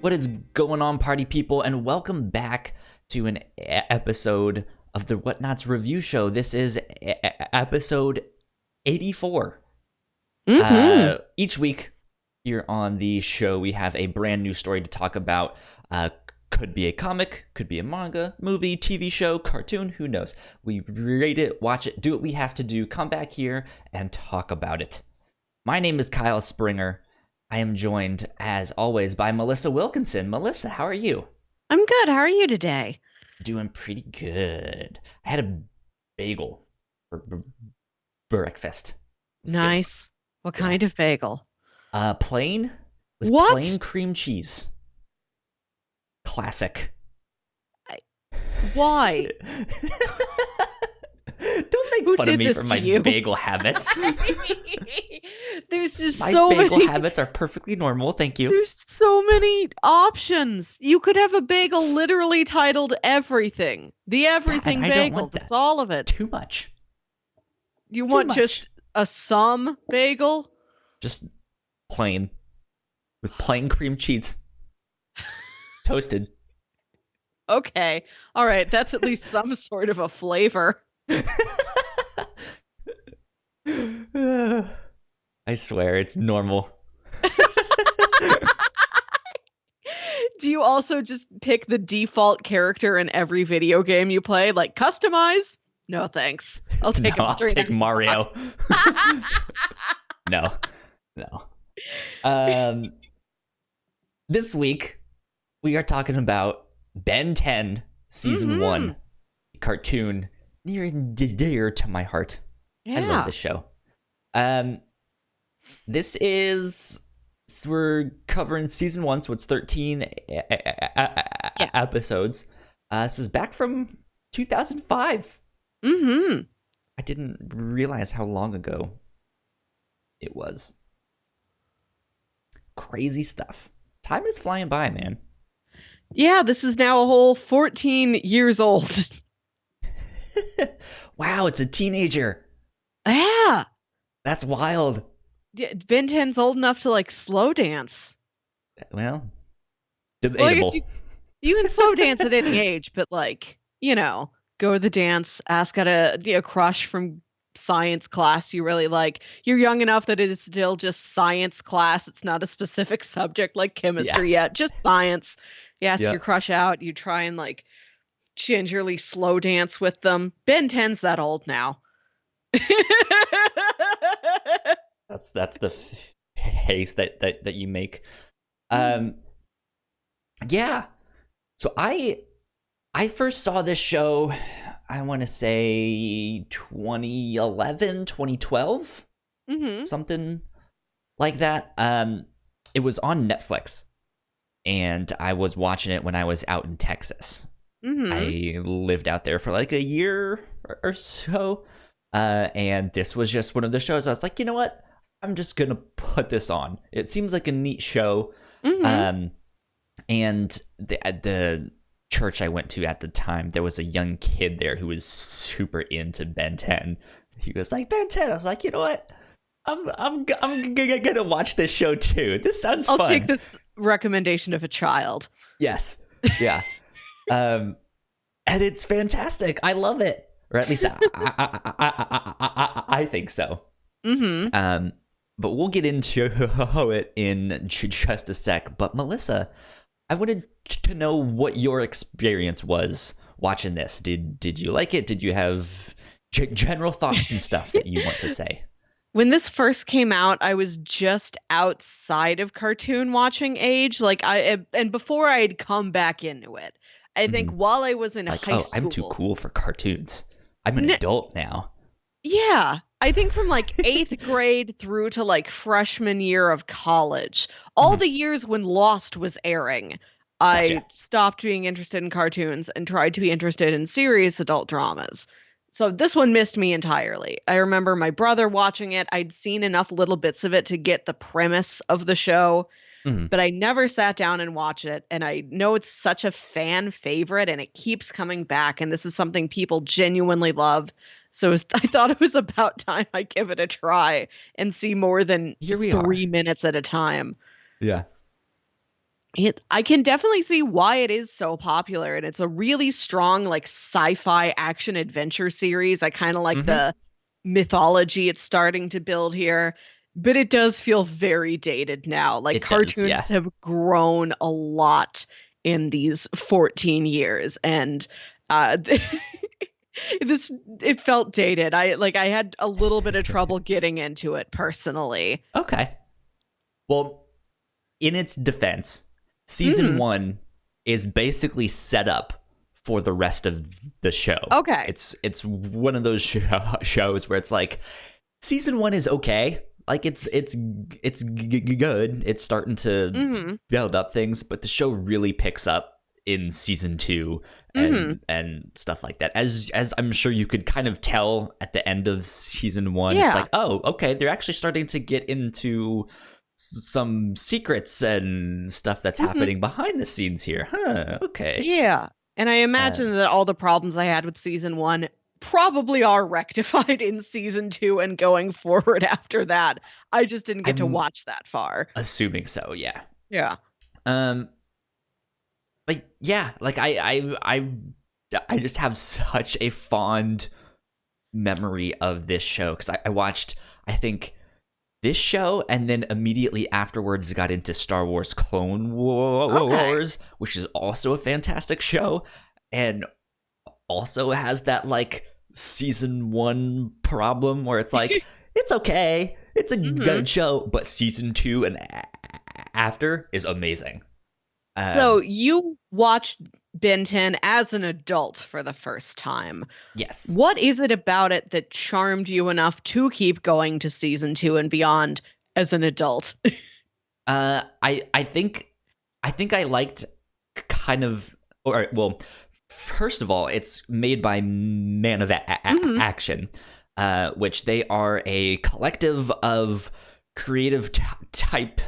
What is going on, party people, and welcome back to an episode of the Whatnauts review show. This is episode 84. Each week here on the show, we have a brand new story to talk about. Could be a comic, could be a manga, movie, TV show, cartoon, who knows. We rate it, watch it, do what we have to do, come back here, and talk about it. My name is Kyle Springer. I am joined, as always, by Melissa Wilkinson. Melissa, how are you? I'm good. How are you today? Doing pretty good. I had a bagel for breakfast. Nice. Good. What kind of bagel? Plain with plain cream cheese. Classic. Why? Don't make fun of me for my bagel habits. There's just my so many. My bagel habits are perfectly normal. Thank you. There's so many options. You could have a bagel literally titled everything. The everything bagel. That's all of it. It's too much. You want just a some bagel? Just plain. With plain cream cheese. Toasted. Okay. All right. That's at least some sort of a flavor. I swear, it's normal. Do you also just pick the default character in every video game you play? Like, customize? No, thanks. I'll take him straight. I'll take Mario. No. This week, we are talking about Ben 10, Season 1, cartoon near and dear to my heart. Yeah. I love this show. We're covering Season 1, so it's 13 episodes. This was back from 2005. I didn't realize how long ago it was. Crazy stuff. Time is flying by, man. Yeah, this is now a whole 14 years old. Wow, it's a teenager. Yeah. That's wild. Yeah, Ben 10's old enough to, like, slow dance. Well, debatable. Well, you can slow dance at any age, but, like, go to the dance, ask out a crush from science class you really like. You're young enough that it is still just science class. It's not a specific subject like chemistry yet, just science. You ask your crush out, you try and, like, gingerly slow dance with them. Ben 10's that old now. That's the face that you make. Yeah. So I first saw this show, I want to say 2011, 2012, something like that. It was on Netflix, and I was watching it when I was out in Texas. I lived out there for like a year or so, and this was just one of the shows I was like, you know what? I'm just going to put this on. It seems like a neat show. And the church I went to at the time, there was a young kid there who was super into Ben 10. He was like, Ben 10. I was like, you know what? I'm gonna watch this show too. This sounds fun. I'll take this recommendation of a child. Yes. Yeah. And it's fantastic. I love it. Or at least I think so. But we'll get into it in just a sec. But Melissa, I wanted to know what your experience was watching this. Did you like it? Did you have general thoughts and stuff that you want to say? When this first came out, I was just outside of cartoon watching age. And before I had come back into it. I think while I was in high school. I'm too cool for cartoons. I'm an adult now. Yeah. I think from like 8th grade through to like freshman year of college, all the years when Lost was airing, I stopped being interested in cartoons and tried to be interested in serious adult dramas. So this one missed me entirely. I remember my brother watching it. I'd seen enough little bits of it to get the premise of the show, but I never sat down and watched it. And I know it's such a fan favorite and it keeps coming back. And this is something people genuinely love. So I thought it was about time I give it a try and see more than 3 minutes at a time. Yeah. I can definitely see why it is so popular, and it's a really strong like sci-fi action adventure series. I kind of like Mm-hmm. the mythology it's starting to build here, but it does feel very dated now. Like It does, cartoons yeah. have grown a lot in these 14 years, and uh this it felt dated. I had a little bit of trouble getting into it personally. Okay. Well, in its defense, season Hmm. 1 is basically set up for the rest of the show. Okay. It's one of those shows where it's like season 1 is okay. Like it's good. It's starting to Hmm. build up things, but the show really picks up in season 2 Hmm. and stuff like that. As I'm sure you could kind of tell at the end of season 1, it's Yeah. like, oh, okay, they're actually starting to get into some secrets and stuff that's Hmm. happening behind the scenes here. Huh, okay. Yeah. And I Uh, imagine that all the problems I had with season one probably are rectified in season two and going forward after that. I just didn't get to I'm watch that far. assuming so, yeah. Yeah. Um, but yeah, like I just have such a fond memory of this show because I watched, I think, this show and then immediately afterwards got into Star Wars Clone Okay. Wars, which is also a fantastic show and also has that like season 1 problem where it's like it's okay, it's a Hmm. good show, but season 2 and after is amazing. So um you watched Ben 10 as an adult for the first time. yes. What is it about it that charmed you enough to keep going to season two and beyond as an adult? I think I liked kind of, or well, first of all, it's made by Man of Hmm. Action, which they are a collective of creative type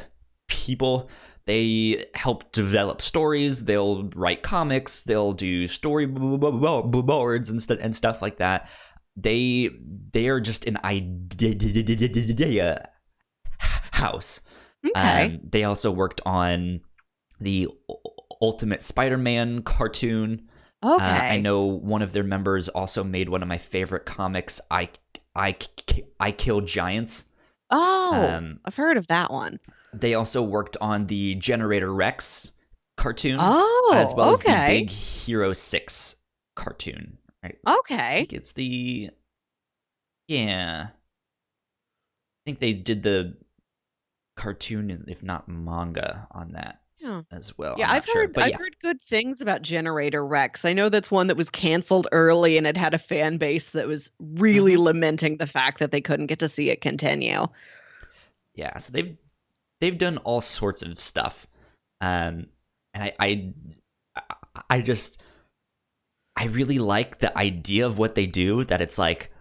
people. They help develop stories. They'll write comics. They'll do storyboards and stuff like that. They are just an idea house. Okay. They also worked on the Ultimate Spider-Man cartoon. I Okay. know one of their members also made one of my favorite comics, I, I Kill Giants. Oh, Um, I've heard of that one. they also worked on the Generator Rex cartoon, as well Oh, as the okay. Big Hero 6 cartoon. I Okay. think it's the, yeah, I think they did the cartoon, if not manga, on that Yeah. as well. Yeah, I'm I've not sure. heard But I've yeah. heard good things about Generator Rex. I know that's one that was canceled early and it had a fan base that was really Hmm. lamenting the fact that they couldn't get to see it continue. Yeah, so they've done all sorts of stuff. And I just I really like the idea of what they do, that it's like,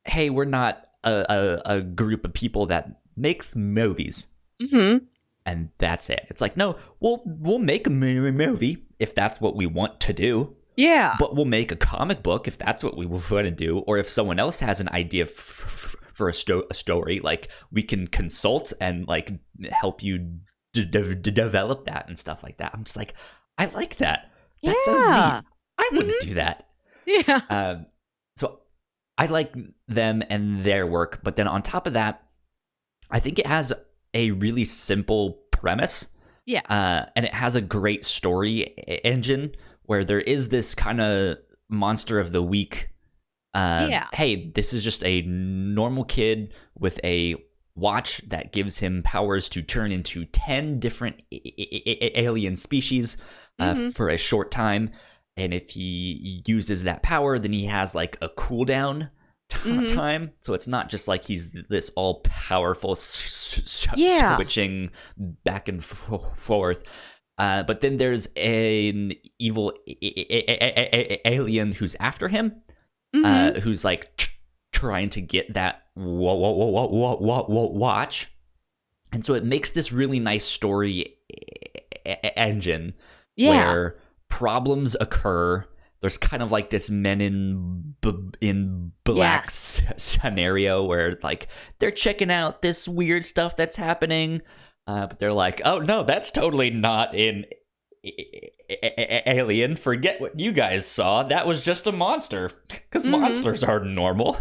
hey, we're not a group of people that makes movies Hmm. and that's it. It's like, no, we'll make a movie if that's what we want to do, Yeah. but we'll make a comic book if that's what we want to do, or if someone else has an idea for a story, like we can consult and like help you develop that and stuff like that. I'm just like, I like that. That sounds Yeah. neat. I want Hmm. to do that. Yeah. So I like them and their work, but then on top of that, I think it has a really simple premise, Yes. and it has a great story engine where there is this kind of monster of the week. Yeah. Hey, this is just a normal kid with a watch that gives him powers to turn into 10 different alien species Hmm. for a short time. And if he uses that power, then he has like a cooldown Hmm. time. So it's not just like he's this all powerful Yeah. switching back and forth. But then there's an evil alien who's after him, Hmm. who's like trying to get that watch. And so it makes this really nice story engine Yeah. where problems occur. There's kind of like this Men in Black Yes. scenario where like they're checking out this weird stuff that's happening. But they're like, oh no, that's totally not an alien. Forget what you guys saw. That was just a monster. Because monsters are normal.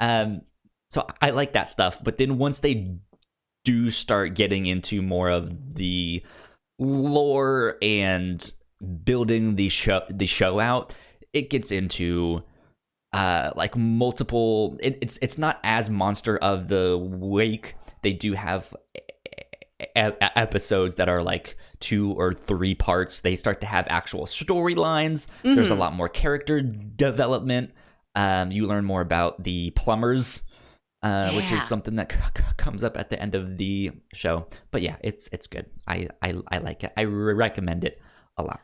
um, so I like that stuff. But then once they do start getting into more of the lore and building the show out, it gets into like multiple. It's not as Monster of the Week. They do have episodes that are like 2 or 3 parts. They start to have actual storylines. There's a lot more character development. You learn more about the plumbers, which is something that comes up at the end of the show. But yeah, it's good. I like it. I recommend it a lot.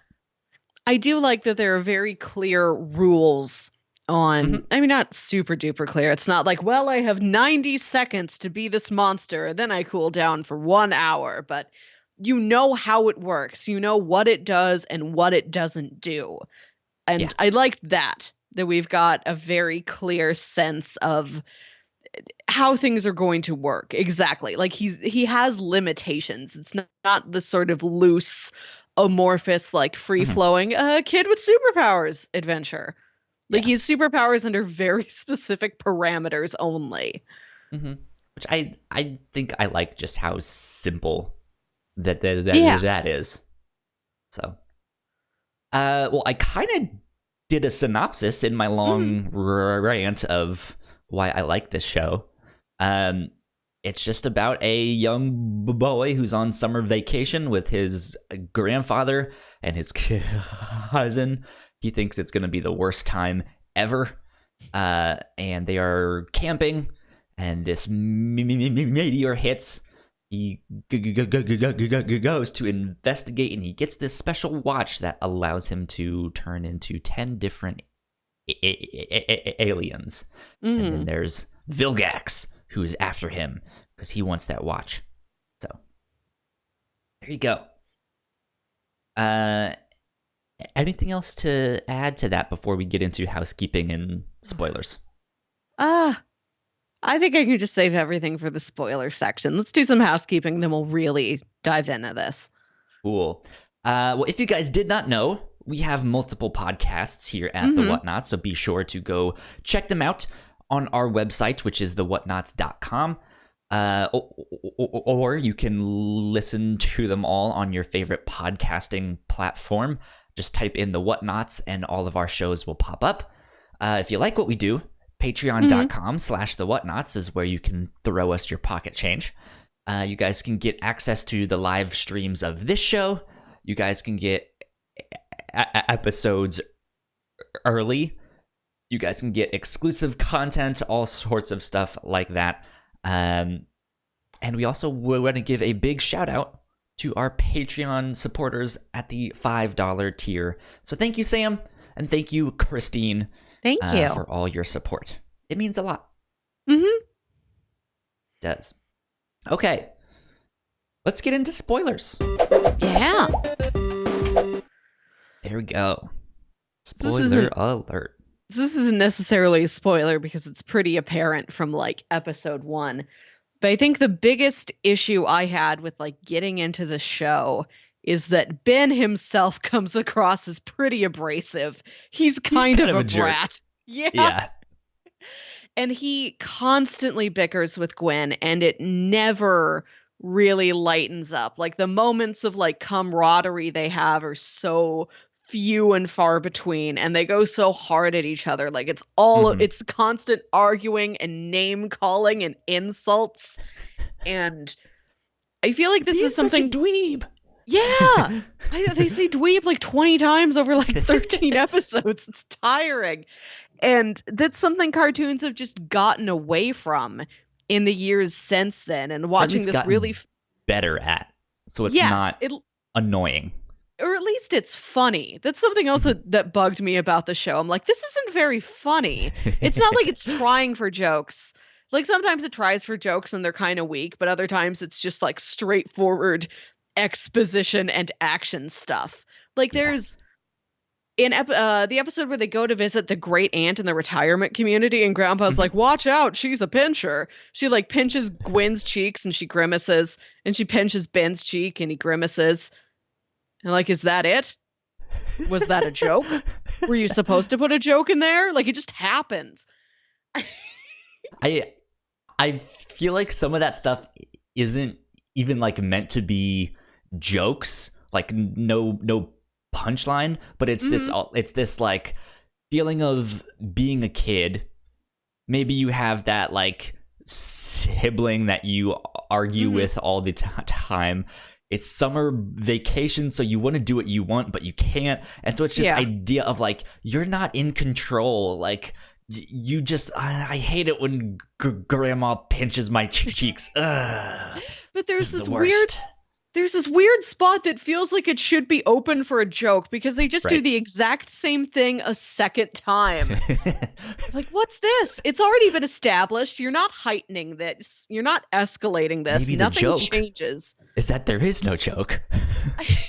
I do like that there are very clear rules on, I mean, not super duper clear. It's not like, well, I have 90 seconds to be this monster, then I cool down for 1 hour, but you know how it works. You know what it does and what it doesn't do. And I liked that we've got a very clear sense of how things are going to work. Exactly. Like he has limitations. It's not the sort of loose, amorphous, like free flowing kid with superpowers adventure. Like he's superpowers under very specific parameters only. Which I think I like just how simple that is. So, well, I kind of did a synopsis in my long rant of why I like this show. It's just about a young boy who's on summer vacation with his grandfather and his cousin. He thinks it's going to be the worst time ever. And they are camping, and this meteor hits. He goes to investigate, and he gets this special watch that allows him to turn into 10 different aliens. And then there's Vilgax, who is after him because he wants that watch. So there you go. Anything else to add to that before we get into housekeeping and spoilers? I think I can just save everything for the spoiler section. Let's do some housekeeping, then we'll really dive into this. Cool. Well, if you guys did not know, we have multiple podcasts here at The Whatnauts, so be sure to go check them out on our website, which is thewhatnauts.com. Or you can listen to them all on your favorite podcasting platform. Just type in The Whatnauts and all of our shows will pop up. If you like what we do, patreon.com/thewhatnauts is where you can throw us your pocket change. You guys can get access to the live streams of this show. You guys can get episodes early. You guys can get exclusive content, all sorts of stuff like that. And we also want to give a big shout out to our Patreon supporters at the $5 tier. So thank you, Sam, and thank you, Christine. Thank you for all your support. It means a lot. It does. Okay. Let's get into spoilers. Yeah. There we go. Spoiler alert. This isn't necessarily a spoiler because it's pretty apparent from like episode 1. But I think the biggest issue I had with like getting into the show is that Ben himself comes across as pretty abrasive. He's kind of a brat. Yeah. And he constantly bickers with Gwen, and it never really lightens up. Like the moments of like camaraderie they have are so few and far between, and they go so hard at each other. Like it's all it's constant arguing and name calling and insults. And I feel like this is something such a dweeb. Yeah. They say dweeb like 20 times over like 13 episodes. It's tiring. And that's something cartoons have just gotten away from in the years since then. And watching this really better at. So it's not annoying. Or at least it's funny. That's something else that bugged me about the show. I'm like, this isn't very funny. It's not like it's trying for jokes. Like sometimes it tries for jokes and they're kind of weak, but other times it's just like straightforward exposition and action stuff. Like the episode where they go to visit the great aunt in the retirement community, and Grandpa's Mhm. like, "Watch out, she's a pincher." She like pinches Gwen's cheeks and she grimaces, and she pinches Ben's cheek and he grimaces. And like, is that it? Was that a joke? Were you supposed to put a joke in there? Like, it just happens. I I feel like some of that stuff isn't even like meant to be jokes, like no punchline, but Hmm. it's this like feeling of being a kid. Maybe you have that like sibling that you argue Hmm. with all the time. It's summer vacation, so you want to do what you want, but you can't. And so it's just Yeah. idea of like you're not in control. Like you just, I hate it when grandma pinches my cheeks. Ugh, But this is the worst. there's this weird spot that feels like it should be open for a joke because they just do Right. the exact same thing a second time. Like, what's this? It's already been established. You're not heightening this. You're not escalating this. Maybe the Nothing joke changes. is that there is no joke.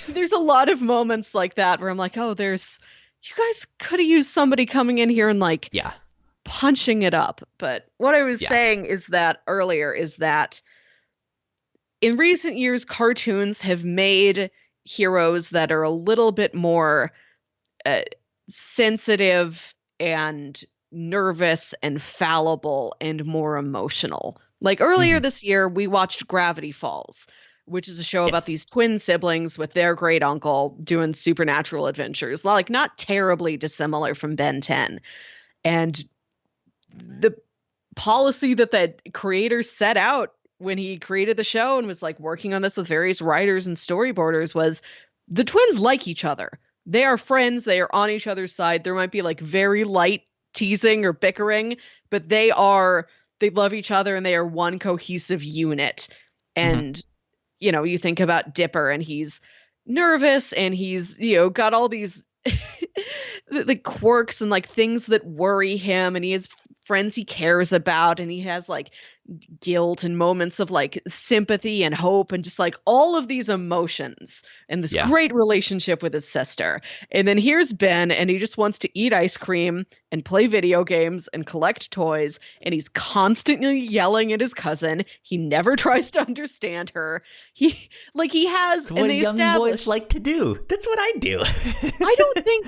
There's a lot of moments like that where I'm like, oh, you guys could have used somebody coming in here and like Yeah. punching it up. But what I was Yeah. saying is that earlier is that in recent years, cartoons have made heroes that are a little bit more uh, sensitive and nervous and fallible and more emotional. Like earlier Mhm. this year, we watched Gravity Falls, which is a show about Yes. these twin siblings with their great uncle doing supernatural adventures, like not terribly dissimilar from Ben 10. And the policy that the creator set out when he created the show and was like working on this with various writers and storyboarders was the twins like each other. They are friends, they are on each other's side. There might be like very light teasing or bickering, but they love each other and they are one cohesive unit. Mhm. And you think about Dipper and he's nervous and he's, got all these the quirks and like things that worry him, and he has friends he cares about, and he has like guilt and moments of like sympathy and hope and just like all of these emotions and this Yeah. great relationship with his sister. And then here's Ben, and he just wants to eat ice cream and play video games and collect toys, and he's constantly yelling at his cousin. He never tries to understand her. He has, It's and what they young boys established, like to do. That's what I do. I don't think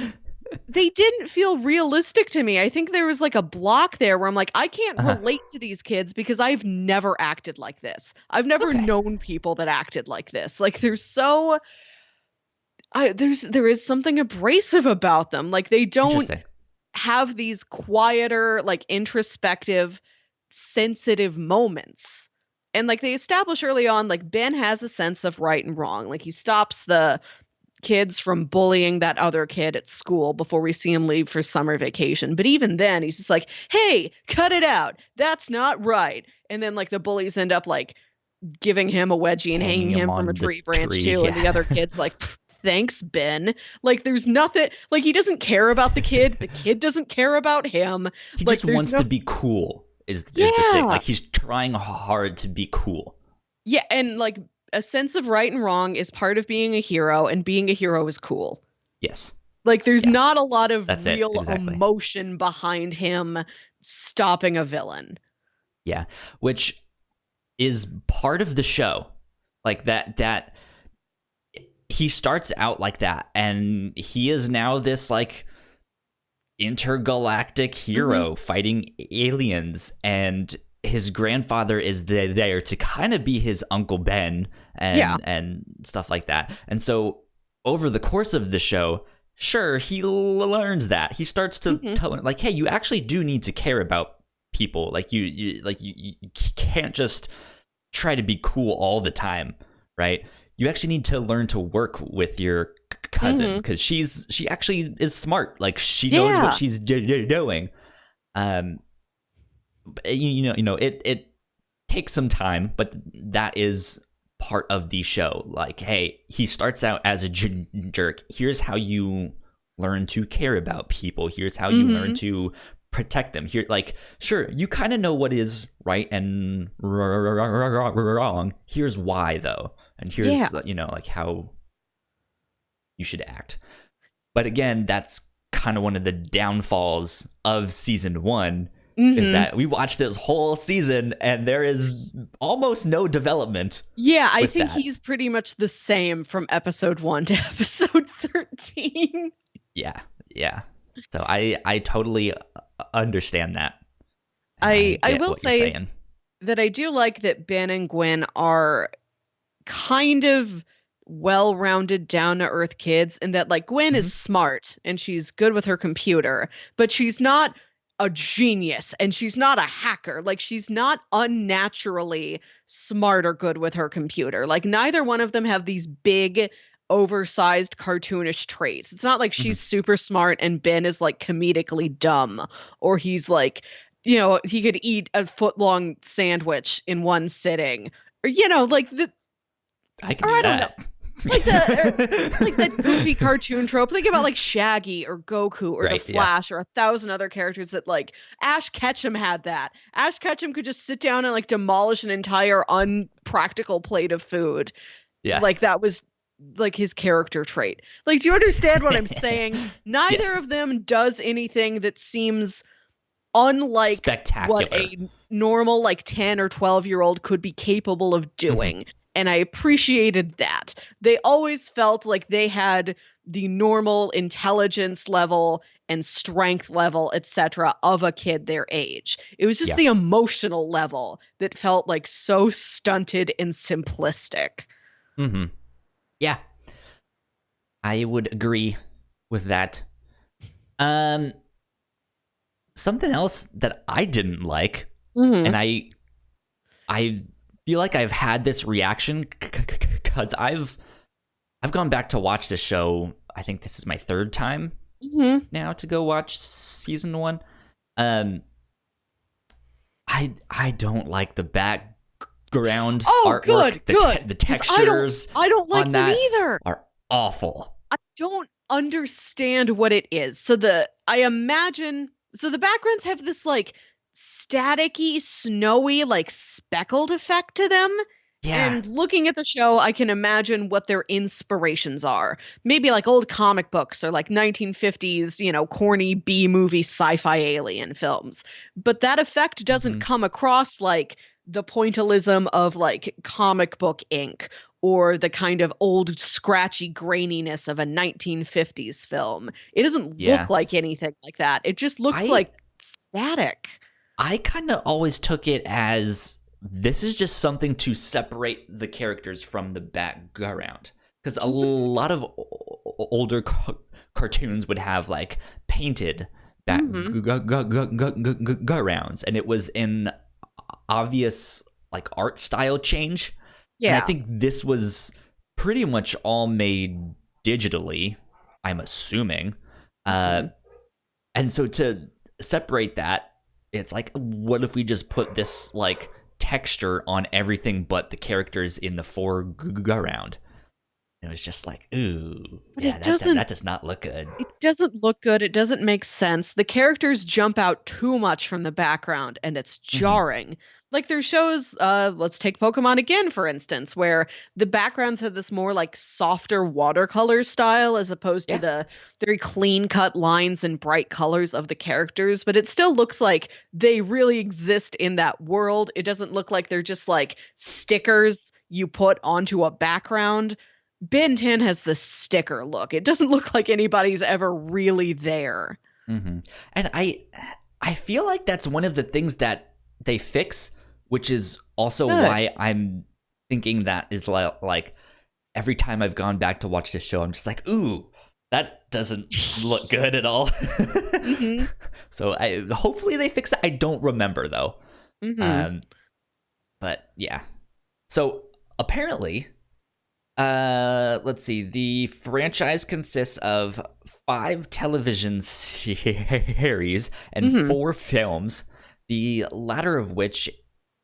they didn't feel realistic to me. I think there was like a block there where I'm like, I can't Uh-huh. relate to these kids because I've never acted like this. I've never Okay. known people that acted like this. Like there is something abrasive about them. Like they don't Interesting. have these quieter, like introspective, sensitive moments. And like they establish early on, like Ben has a sense of right and wrong. Like he stops the kids from bullying that other kid at school before we see him leave for summer vacation. But even then, he's just like, hey, cut it out. That's not right. And then, like, the bullies end up, like, giving him a wedgie and Hanging hanging him him from a on the tree branch, tree. too. And the Yeah. other kid's like, thanks, Ben. Like, there's nothing, like, he doesn't care about the kid. The kid doesn't care about him. He Like, just there's wants to no, be cool is the thing. yeah. Like he's trying hard to be cool. Yeah. And, like, a sense of right and wrong is part of being a hero, and being a hero is cool. Yes. Like there's Yeah. not a lot of That's it. real Exactly. emotion behind him stopping a villain. Yeah. Which is part of the show. Like that he starts out like that, and he is now this like intergalactic hero fighting aliens, and his grandfather is there to kind of be his Uncle Ben Yeah. and stuff like that. And so over the course of the show, sure, he learns that. He starts to Hmm. tell like, hey, you actually do need to care about people. Like you can't just try to be cool all the time, right? You actually need to learn to work with your cousin because she actually is smart. Like she knows Yeah. what she's doing. It takes some time, but that is part of the show. Like, hey, he starts out as a jerk. Here's how you learn to care about people. Here's how you learn to protect them. Here, like, sure, you kind of know what is right and wrong. Here's why, though, and here's like how you should act. But again, that's kind of one of the downfalls of season 1 is Mm-hmm. that we watched this whole season and there is almost no development Yeah, I with think that. he's pretty much the same from episode 1 to episode 13. Yeah, yeah. So I totally understand that, and I I get will what you're say saying. that I do like that Ben and Gwen are kind of well-rounded, down-to-earth kids, and that like Gwen is Hmm. smart and she's good with her computer, but she's not a genius and she's not a hacker. Like she's not unnaturally smart or good with her computer. Like neither one of them have these big oversized cartoonish traits. It's not like Hmm. she's super smart and Ben is like comedically dumb, or he's like, he could eat a foot-long sandwich in one sitting, or like the I can or do I don't know, that. like that goofy cartoon trope. Think about like Shaggy or Goku or the Right, yeah. Flash or 1,000 other characters that like Ash Ketchum had that. Ash Ketchum could just sit down and like demolish an entire unpractical plate of food. Yeah. Like that was like his character trait. Like, do you understand what I'm saying? Neither Yes. of them does anything that seems unlike what Spectacular. a normal like 10 or 12-year-old could be capable of Hmm. doing. And I appreciated that. They always felt like they had the normal intelligence level and strength level, etc., of a kid their age. It was just Yeah. the emotional level that felt like so stunted and simplistic. Hmm. Yeah. I would agree with that. Um, Something else that I didn't like, Mm-hmm. and I feel like I've had this reaction because I've gone back to watch the show. I think this is my third time Mm-hmm. now to go watch season 1. Um, I don't like the background Oh, good, artwork. good. The 'Cause I don't textures I don't like on them that either. are awful. I don't understand what it is. So the backgrounds have this like staticky, snowy, like speckled effect to them. Yeah. And looking at the show, I can imagine what their inspirations are. Maybe like old comic books or like 1950s, corny B movie sci-fi alien films. But that effect doesn't Hmm. come across like the pointillism of like comic book ink or the kind of old scratchy graininess of a 1950s film. It doesn't Yeah. look like anything like that. It just looks I like static. I kind of always took it as this is just something to separate the characters from the background. Because a Doesn't lot of older cartoons would have like painted Mhm. backgrounds, and it was an obvious like art style change. And I Yeah. think this was pretty much all made digitally, I'm assuming. Uh, Mhm. and so to separate that, it's like, what if we just put this like texture on everything but the characters in the foreground? It was just like, ooh, But yeah, it doesn't that does not look good. It doesn't look good. It doesn't make sense. The characters jump out too much from the background and it's Hmm. jarring. Like there's shows, let's take Pokemon again, for instance, where the backgrounds have this more like softer watercolor style as opposed to Yeah. the very clean cut lines and bright colors of the characters. But it still looks like they really exist in that world. It doesn't look like they're just like stickers you put onto a background. Ben 10 has the sticker look. It doesn't look like anybody's ever really there. Hmm. And I feel like that's one of the things that they fix, which is also Good. why I'm thinking that is like every time I've gone back to watch this show, I'm just like, ooh, that doesn't look good at all. Mhm. So hopefully they fix it. I don't remember though. Mhm. Um, but yeah. So apparently, let's see. The franchise consists of 5 television series and Mhm. 4 films, the latter of which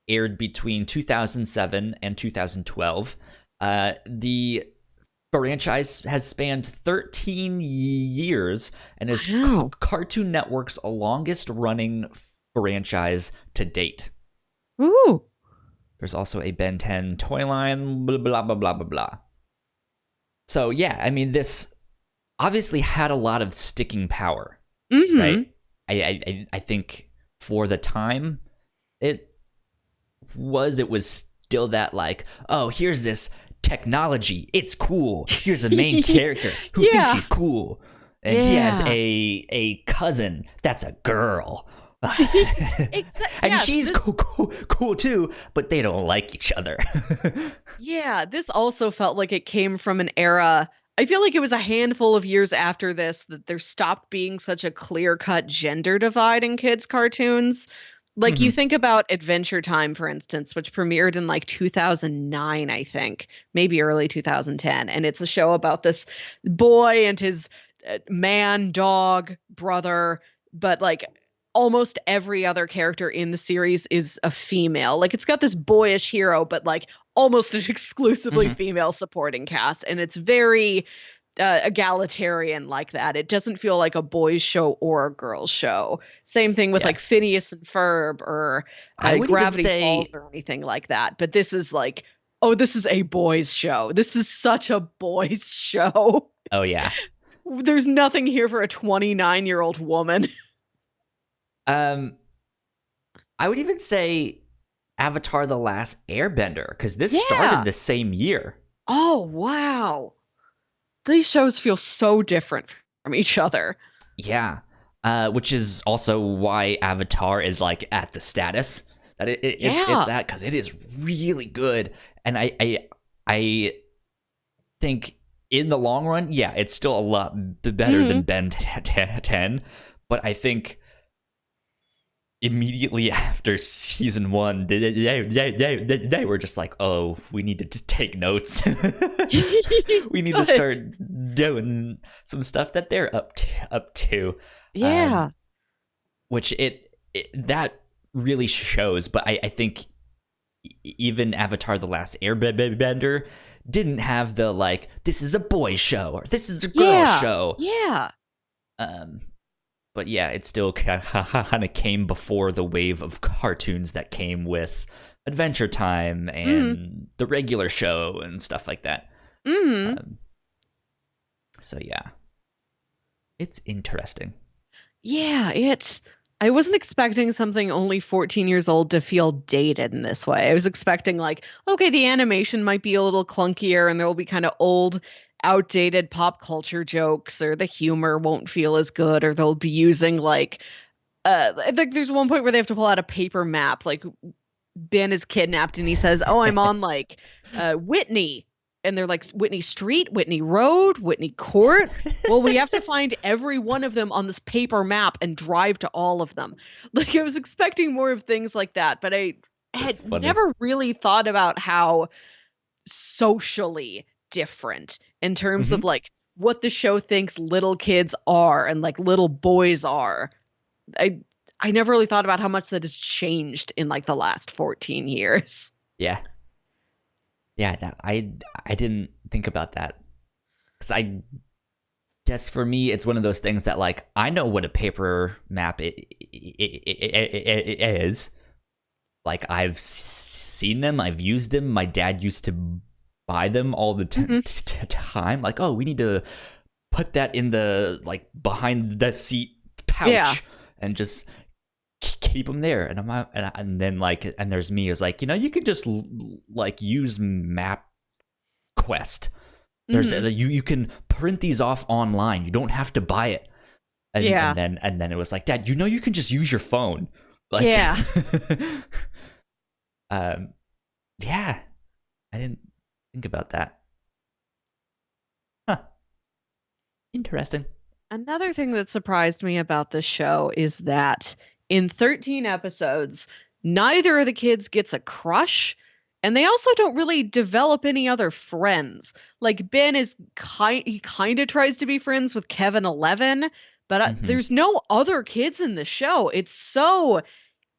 aired between 2007 and 2012. The franchise has spanned 13 years and is Wow. Cartoon Network's longest running franchise to date. Ooh. There's also a Ben 10 toy line, blah, blah, blah, blah, blah, blah. So, yeah, I mean, this obviously had a lot of sticking power, Mm-hmm. right? I think for the time it was still that like, oh, here's this technology, it's cool. Here's a main character who thinks Yeah. he's cool, and he has Yeah. a cousin that's a girl. And Yeah, she's cool too, but they don't like each other. yeah, this also felt like it came from an era. I feel like it was a handful of years after this that there stopped being such a clear-cut gender divide in kids' cartoons. Like you Mhm. think about Adventure Time, for instance, which premiered in like 2009, I think, maybe early 2010. And it's a show about this boy and his man dog brother, but like almost every other character in the series is a female. Like it's got this boyish hero, but like almost an exclusively Mhm. female supporting cast. And it's very egalitarian like that. It doesn't feel like a boys' show or a girls' show. Same thing with Yeah. like Phineas and Ferb or I would even Gravity Falls say, or anything like that. But this is like, oh, this is a boys' show. This is such a boys' show. oh yeah. There's nothing here for a 29-year-old woman. Um, I would even say Avatar: The Last Airbender, because this started Yeah. the same year. Oh, wow. These shows feel so different from each other. Yeah. Which is also why Avatar is like at the status that it's Yeah. at, because it is really good. And I think in the long run, yeah, it's still a lot better Hmm. than Ben 10. But I think immediately after season one, they were just like, oh, we need to take notes. We need to Good. start doing some stuff that they're up to. Yeah. Which that really shows. But I think even Avatar: The Last Airbender didn't have the like, this is a boys show or this is a girl Yeah. show. Yeah. Um, but yeah, it still kind of came before the wave of cartoons that came with Adventure Time Hmm. and the regular show and stuff like that. Hmm. Um, so yeah, it's interesting. Yeah, I wasn't expecting something only 14 years old to feel dated in this way. I was expecting like, okay, the animation might be a little clunkier and there will be kind of old, outdated pop culture jokes, or the humor won't feel as good, or they'll be using like I think there's one point where they have to pull out a paper map, like Ben is kidnapped and he says, "Oh, I'm on like Whitney." And they're like, "Whitney Street, Whitney Road, Whitney Court." Well, we have to find every one of them on this paper map and drive to all of them. Like I was expecting more of things like that, but I That's had funny. never really thought about how socially different in terms Hmm. of like what the show thinks little kids are and like little boys are. I I never really thought about how much that has changed in like the last 14 years. Yeah, yeah. That I didn't think about that because I guess for me it's one of those things that like I know what a paper map is. Like I've seen them, I've used them. My dad used to buy them all the Hmm. time. Like, oh, we need to put that in the like behind the seat Yeah. pouch and just keep them there. And and then like, and there's me is like, you can just like use Map Quest. There's Hmm. you can print these off online. You don't have to buy it. And Yeah. then it was like, Dad, you can just use your phone. Like, Yeah. um, yeah, I didn't think about that. Huh. Interesting. Another thing that surprised me about this show is that in 13 episodes, neither of the kids gets a crush, and they also don't really develop any other friends. Like Ben is he kind of tries to be friends with Kevin 11, but Hmm. there's no other kids in the show. It's so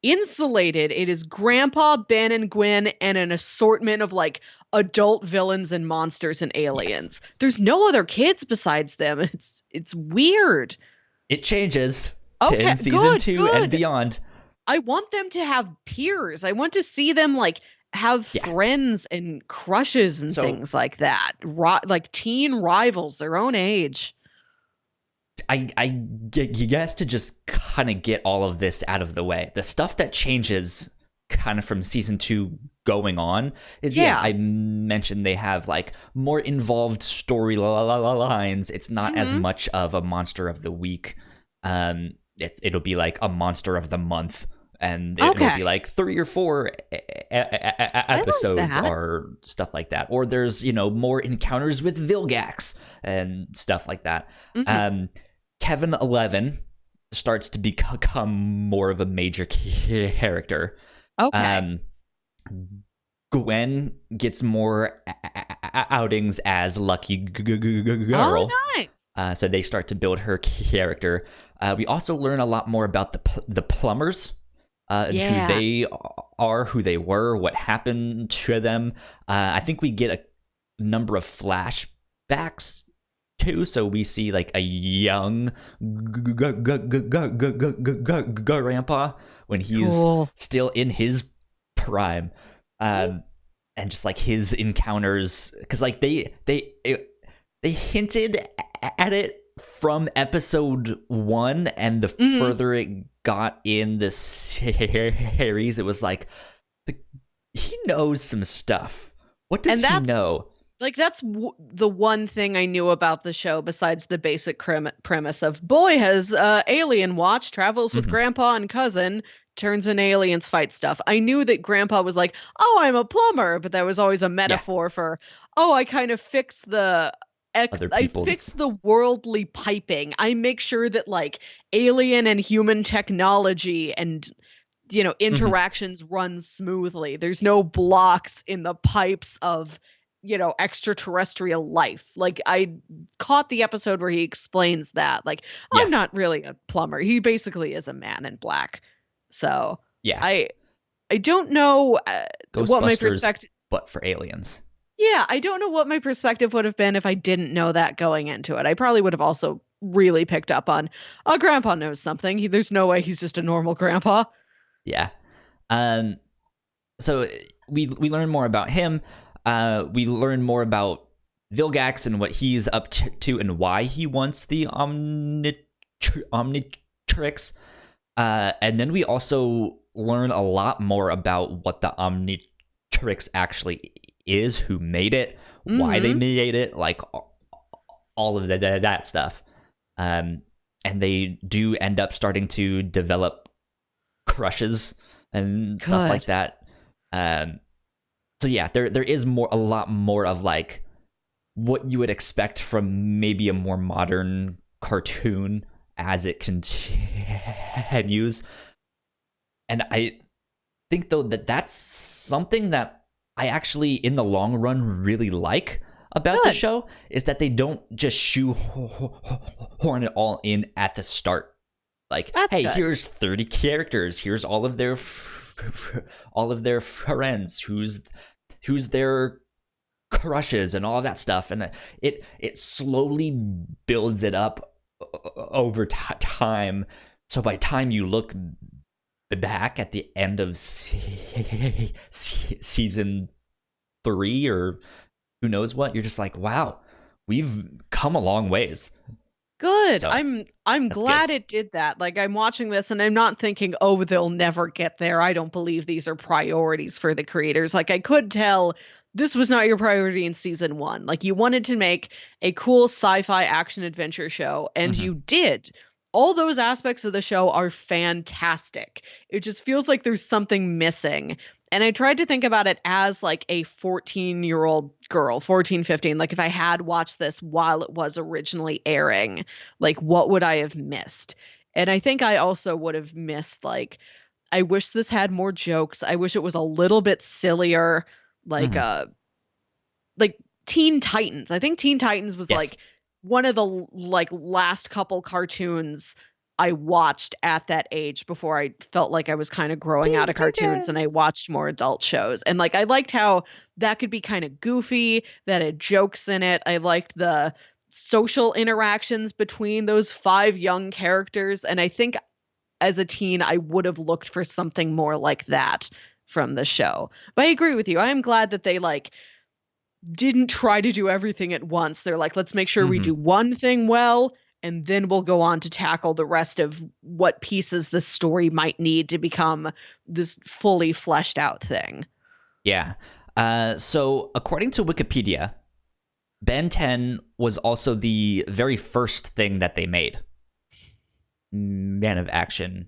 insulated. It is Grandpa, Ben, and Gwen, and an assortment of like adult villains and monsters and Yes, aliens. There's no other kids besides them. It's weird. it changes Okay, in season good, 2 and good. beyond. I want them to have peers. I want to see them like have Yeah. friends and crushes and So things like that. Like teen rivals their own age. I guess to just kind of get all of this out of the way, the stuff that changes kind of from season 2 going on is, yeah, Yeah. I mentioned they have like more involved storylines. It's not as Mm-hmm. much of a monster of the week. It'll be like a monster of the month, and it'll be Okay. like 3 or 4 I like episodes that. or stuff like that. Or there's, more encounters with Vilgax and stuff like that. Mm-hmm. um Kevin 11 starts to become more of a major character. Okay. Um, Gwen gets more outings as Lucky Oh, Girl. nice. So they start to build her character. We also learn a lot more about the plumbers, and who Yeah. they are, who they were, what happened to them. I think we get a number of flashbacks too, so we see like a young grandpa when he's Cool. still in his prime. um and just like his encounters, because like they hinted at it from episode 1, and the Mm-hmm. further it got in the series, it was like, he knows some stuff. What does And he that's know? the one thing I knew about the show besides the basic premise of boy has alien watch, travels with Mm-hmm. grandpa and cousin, turns in aliens, fight stuff. I knew that grandpa was like, "Oh, I'm a plumber," but that was always a Yeah, metaphor for, "Oh, I kind of fix the other I fix people's. the worldly piping. I make sure that like alien and human technology and Mm-hmm. interactions run smoothly. There's no blocks in the pipes of extraterrestrial life. Like I caught the episode where he explains that. Like, I'm Yeah, not really a plumber. He basically is a man in black. So yeah. I I don't know what my Ghostbusters, perspective. but for aliens. Yeah, I don't know what my perspective would have been if I didn't know that going into it. I probably would have also really picked up on, oh, grandpa knows something. There's no way he's just a normal grandpa. Yeah. Um. So we learn more about him. We learn more about Vilgax and what he's up to and why he wants the Omnitrix. And then we also learn a lot more about what the Omnitrix actually is, who made it, why they Mm-hmm. made it, like all of that stuff. Um, and they do end up starting to develop crushes and stuff like Good. that. Um, so yeah, there is a lot more of like what you would expect from maybe a more modern cartoon as it continues. And I think though that that's something that I actually in the long run really like about the Good. show, is that they don't just shoehorn it all in at the start. Like, That's hey, good. here's 30 characters, here's all of their all of their friends, who's their crushes and all of that stuff, and it slowly builds it up over time. So by the time you look back at the end of season 3, or who knows what, you're just like, wow, we've come a long ways. Good. So I'm that's good. glad it did that. Like I'm watching this and I'm not thinking, "Oh, they'll never get there." I don't believe these are priorities for the creators. Like I could tell this was not your priority in season 1. Like you wanted to make a cool sci-fi action adventure show and Mm-hmm. you did. All those aspects of the show are fantastic. It just feels like there's something missing. And I tried to think about it as like a 14-year-old girl, 14, 15. Like if I had watched this while it was originally airing, like what would I have missed? And I think I also would have missed like I wish this had more jokes. I wish it was a little bit sillier, like Mm-hmm. like Teen Titans. I think Teen Titans was Yes. like one of the like last couple cartoons I watched at that age before I felt like I was kind of growing out Teen of cartoons and Titan. I watched more adult shows. And like I liked how that could be kind of goofy, that had jokes in it. I liked the social interactions between those 5 young characters. And I think as a teen, I would have looked for something more like that from the show. But I agree with you. I am glad that they like didn't try to do everything at once. They're like, let's make sure we Mm-hmm. do one thing well and then we'll go on to tackle the rest of what pieces the story might need to become this fully fleshed out thing. Yeah. So according to Wikipedia, Ben 10 was also the very first thing that they made. Man of Action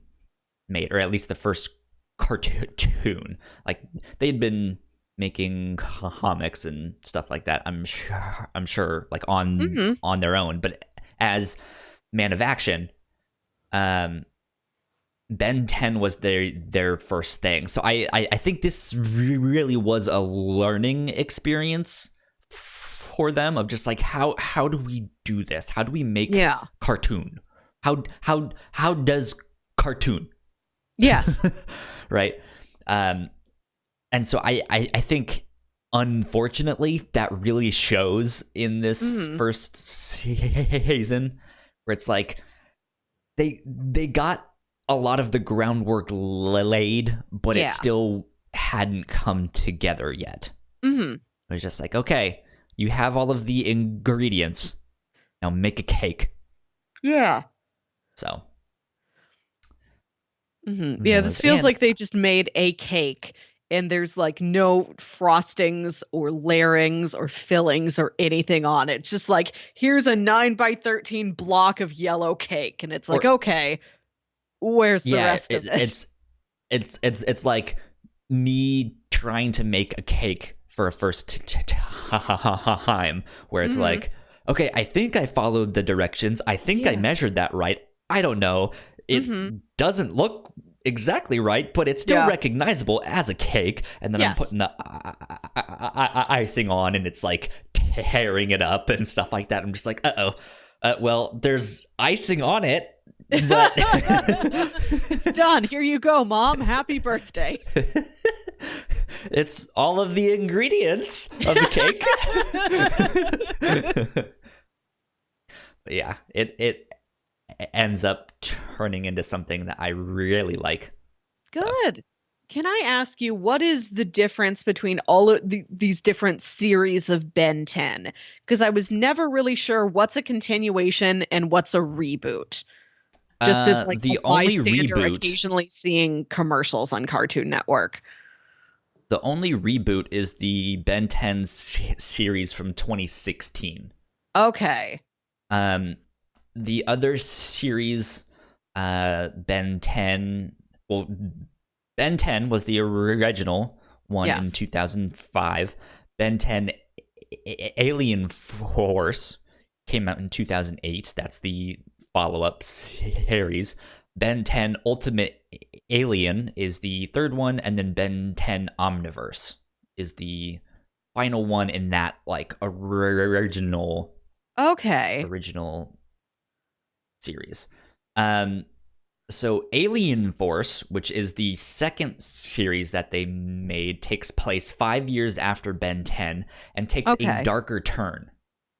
made, or at least the first cartoon. Like, they'd been making comics and stuff like that, I'm sure, like on their own, but as Man of Action, Ben 10 was their first thing. So I think this really was a learning experience for them, of just like, how do we do this? How do we make cartoon? How does cartoon? Yes. Right. And so I think, unfortunately, that really shows in this first season, where it's like they got a lot of the groundwork laid, but it still hadn't come together yet. It was just like, okay, you have all of the ingredients, now make a cake. Yeah. So. Yeah, this feels like they just made a cake, and there's like no frostings or layerings or fillings or anything on it. It's just like, here's a 9 by 13 block of yellow cake, and it's like, okay, where's the rest of this? It's like me trying to make a cake for a first time, where it's like, okay, I think I followed the directions. I think I measured that right. I don't know. It doesn't look exactly right, but it's still recognizable as a cake. And then I'm putting the icing on, and it's like tearing it up and stuff like that. I'm just like, well, there's icing on it, but it's done. Here you go, Mom. Happy birthday. It's all of the ingredients of the cake. But yeah, it ends up turning into something that I really like. Good. Can I ask you, what is the difference between all of these different series of Ben 10? Because I was never really sure what's a continuation and what's a reboot. Just as like the a only bystander reboot, occasionally seeing commercials on Cartoon Network. The only reboot is the Ben 10 series from 2016. Okay. The other series, Ben 10, well, Ben 10 was the original one in 2005. Ben 10 Alien Force came out in 2008. That's the follow-up series. Ben 10 Ultimate Alien is the third one, and then Ben 10 Omniverse is the final one in that, like, original series. So Alien Force, which is the second series that they made, takes place 5 years after Ben 10 and takes a darker turn.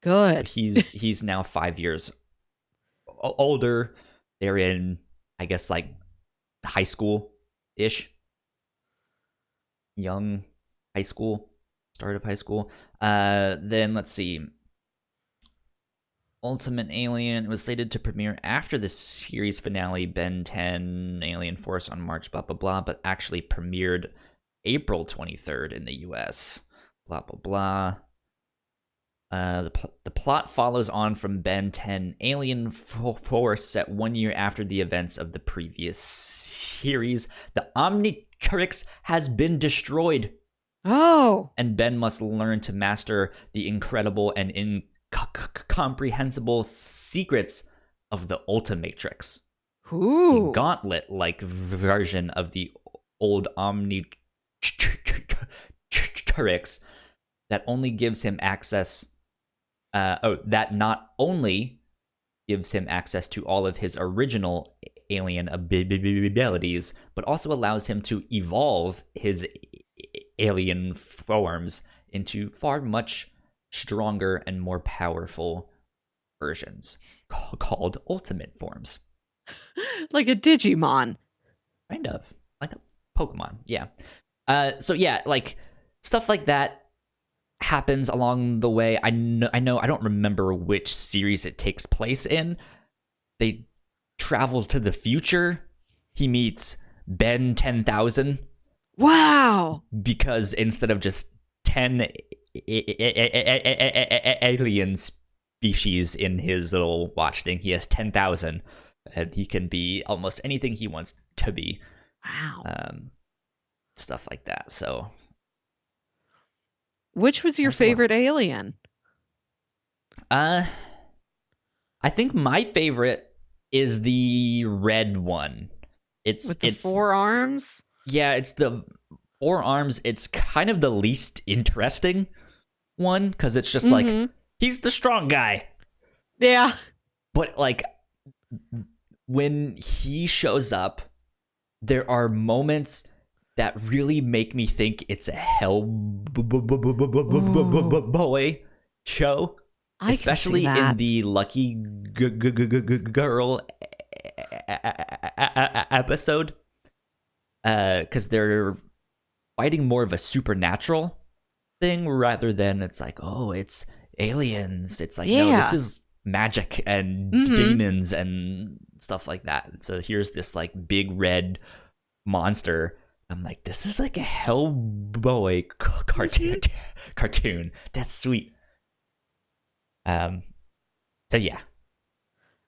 Good. But he's now 5 years older. They're in, I guess, like high school-ish. Young high school. Start of high school. Then let's see. Ultimate Alien was slated to premiere after the series finale, Ben 10 Alien Force, on March, blah, blah, blah, but actually premiered April 23rd in the US. Blah, blah, blah. The plot follows on from Ben 10 Alien Force, set 1 year after the events of the previous series. The Omnitrix has been destroyed. Oh. And Ben must learn to master the incredible and incomprehensible secrets of the Ultimatrix. Ooh. A gauntlet-like version of the old Omnitrix that only gives him access... that not only gives him access to all of his original alien abilities, but also allows him to evolve his alien forms into far much stronger and more powerful versions called ultimate forms. Like a Digimon. Kind of. Like a Pokemon, yeah. So yeah, like, stuff like that happens along the way. I know I don't remember which series it takes place in, they travel to the future. He meets Ben 10,000. Wow. Because instead of just 10 alien species in his little watch thing, he has 10,000. And he can be almost anything he wants to be. Wow. Stuff like that. So, which was your favorite alien? I think my favorite is the red one. With the 4 arms? Yeah, it's the 4 arms. It's kind of the least interesting one because it's just like, he's the strong guy. Yeah. But like, when he shows up, there are moments that really make me think it's a Hellboy show. Especially in the Lucky Girl episode. Because they're fighting more of a supernatural thing rather than it's like, oh, it's aliens. It's like, no, this is magic and demons and stuff like that. So here's this like big red monster. I'm like, this is like a Hellboy cartoon. That's sweet. So yeah.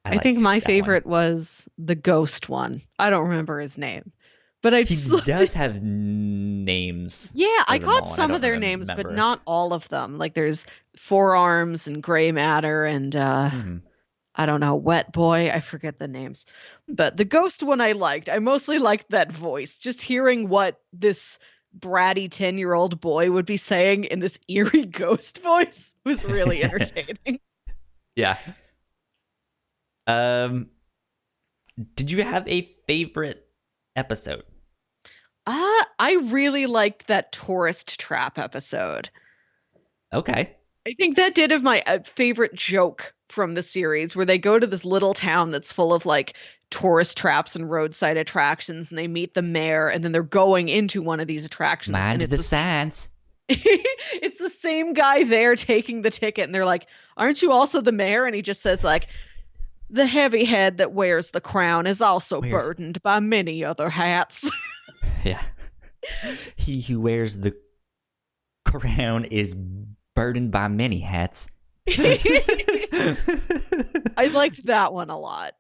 I think my favorite was the ghost one. I don't remember his name. But he does have names. Yeah, I caught some of their names, but not all of them. Like there's 4 Arms and Gray Matter and I don't know, Wet Boy. I forget the names. But the ghost one I liked. I mostly liked that voice. Just hearing what this bratty 10-year-old boy would be saying in this eerie ghost voice was really entertaining. Yeah. Did you have a favorite episode? I really liked that tourist trap episode. Okay. I think that did have my favorite joke from the series, where they go to this little town that's full of like tourist traps and roadside attractions, and they meet the mayor, and then they're going into one of these attractions. Mind and the signs. It's the same guy there taking the ticket, and they're like, "Aren't you also the mayor?" And he just says like, "The heavy head that wears the crown is also burdened by many other hats." Yeah. He who wears the crown is burdened by many hats. I liked that one a lot.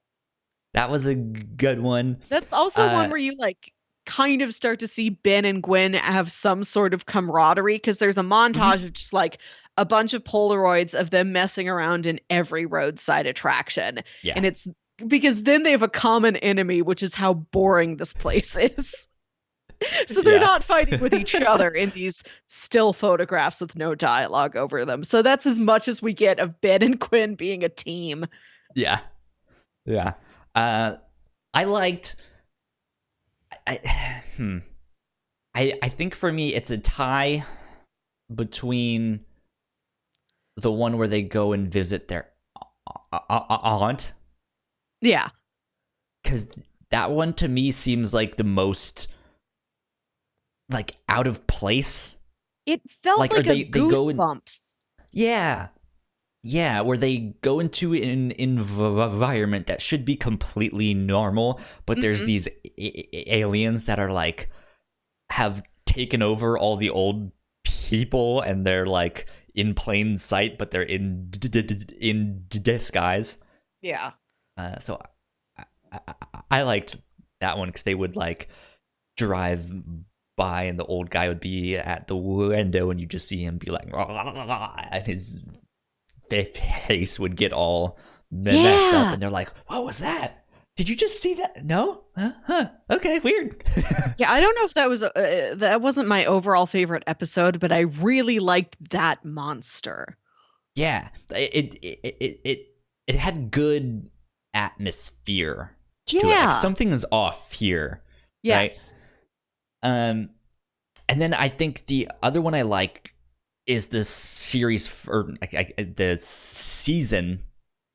That was a good one. That's also one where you like kind of start to see Ben and Gwen have some sort of camaraderie, because there's a montage of just like a bunch of Polaroids of them messing around in every roadside attraction. Yeah. And it's because then they have a common enemy, which is how boring this place is. So they're not fighting with each other in these still photographs with no dialogue over them. So that's as much as we get of Ben and Gwen being a team. Yeah. Yeah. I liked... I think for me, it's a tie between the one where they go and visit their aunt. Yeah. Because that one to me seems like the most... like out of place. It felt like a Goosebumps. Yeah, where they go into an environment that should be completely normal, but there's these aliens that are like have taken over all the old people, and they're like in plain sight, but they're in disguise. Yeah. So I liked that one because they would like drive by and the old guy would be at the window and you just see him be like, and his face would get all messed up, and they're like, what was that? Did you just see that? No? Huh? Okay, weird. Yeah, I don't know if that was that wasn't my overall favorite episode, but I really liked that monster. Yeah, it had good atmosphere to it. Like, something is off here. Yes. Right? And then I think the other one I like is the series for the season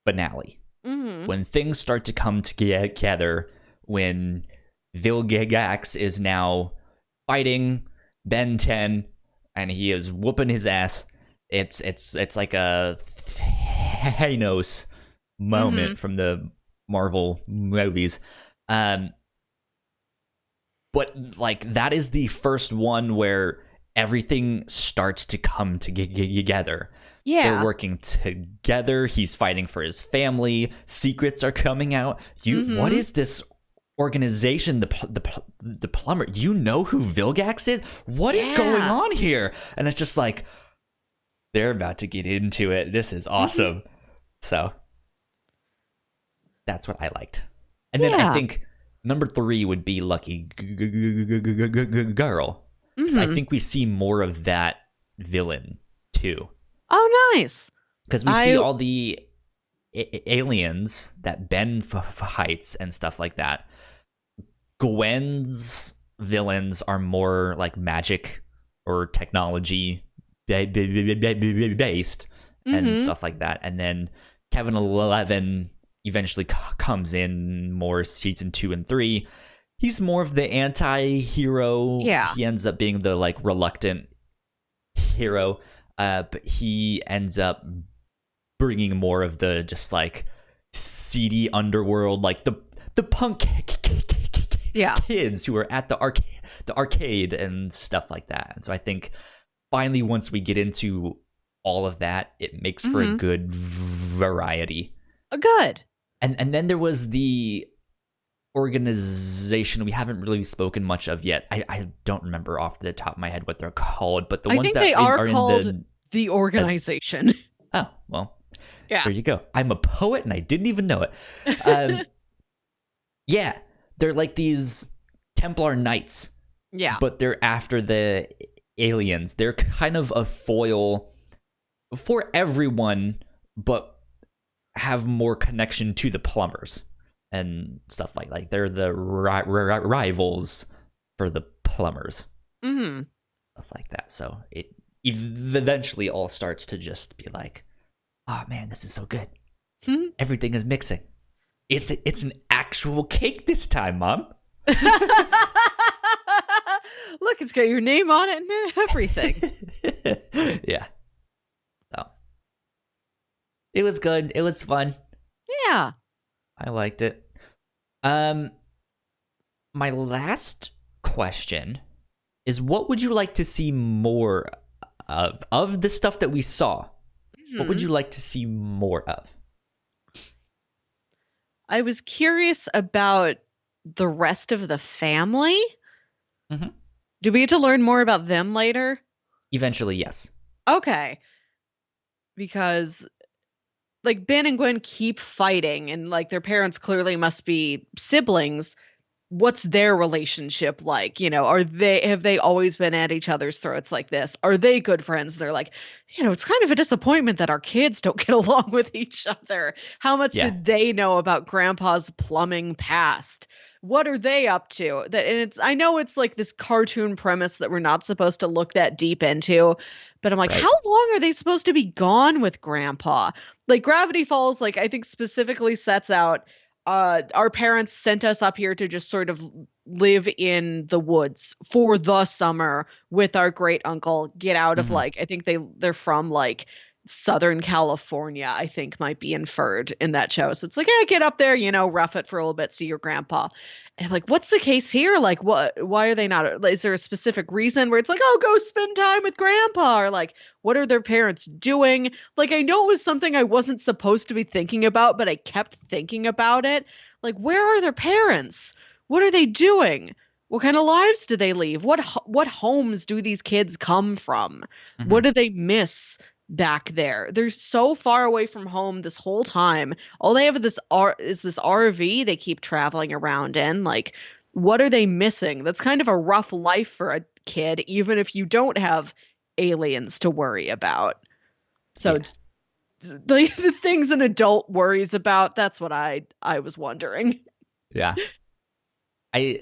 finale. When things start to come together, when Vilgax is now fighting Ben 10 and he is whooping his ass. It's like a Thanos moment from the Marvel movies. But like that is the first one where everything starts to come together. They're Yeah. working together. He's fighting for his family. Secrets are coming out. What is this organization? The plumber. You know who Vilgax is? What is going on here? And it's just like they're about to get into it. This is awesome. So that's what I liked. And then I think number 3 would be Lucky Girl. I think we see more of that villain too. Oh, nice. Because we see all the aliens that Ben fights and stuff like that. Gwen's villains are more like magic or technology based and stuff like that. And then Kevin 11 eventually comes in more season 2 and 3. He's more of the anti-hero. Yeah. He ends up being the like reluctant hero. But he ends up bringing more of the just like seedy underworld, like the punk kids who are at the arcade and stuff like that. And so I think finally once we get into all of that, it makes for a good variety. Good. And then there was the organization we haven't really spoken much of yet. I don't remember off the top of my head what they're called, but the ones that they are called in the organization. Oh, well, yeah. There you go. I'm a poet and I didn't even know it. Yeah, they're like these Templar Knights. Yeah. But they're after the aliens. They're kind of a foil for everyone, but have more connection to the plumbers and stuff like they're the rivals for the plumbers. Stuff like that. So it eventually all starts to just be like, oh man, this is so good. Everything is mixing. It's an actual cake this time, Mom. Look, it's got your name on it and everything. Yeah. So it was good. It was fun. Yeah. I liked it. My last question is, what would you like to see more of the stuff that we saw? What would you like to see more of? I was curious about the rest of the family. Do we get to learn more about them later? Eventually, yes. Okay. Because like Ben and Gwen keep fighting and like their parents clearly must be siblings. What's their relationship like? You know, have they always been at each other's throats like this? Are they good friends? They're like, you know, it's kind of a disappointment that our kids don't get along with each other. How much did they know about Grandpa's plumbing past? What are they up to? I know it's like this cartoon premise that we're not supposed to look that deep into, but I'm like, how long are they supposed to be gone with Grandpa? Like Gravity Falls, like I think specifically sets out our parents sent us up here to just sort of live in the woods for the summer with our great uncle, get out of like, I think they're from like Southern California, I think might be inferred in that show. So it's like, yeah, get up there, you know, rough it for a little bit, see your grandpa. And like, what's the case here? Like, why are they not, is there a specific reason where it's like, oh, go spend time with grandpa? Or like, what are their parents doing? Like, I know it was something I wasn't supposed to be thinking about, but I kept thinking about it. Like, where are their parents? What are they doing? What kind of lives do they leave? What homes do these kids come from? What do they miss back there? They're so far away from home this whole time. All they have is this RV they keep traveling around in. Like, what are they missing? That's kind of a rough life for a kid, even if you don't have aliens to worry about. So it's the things an adult worries about, that's what I was wondering. Yeah. I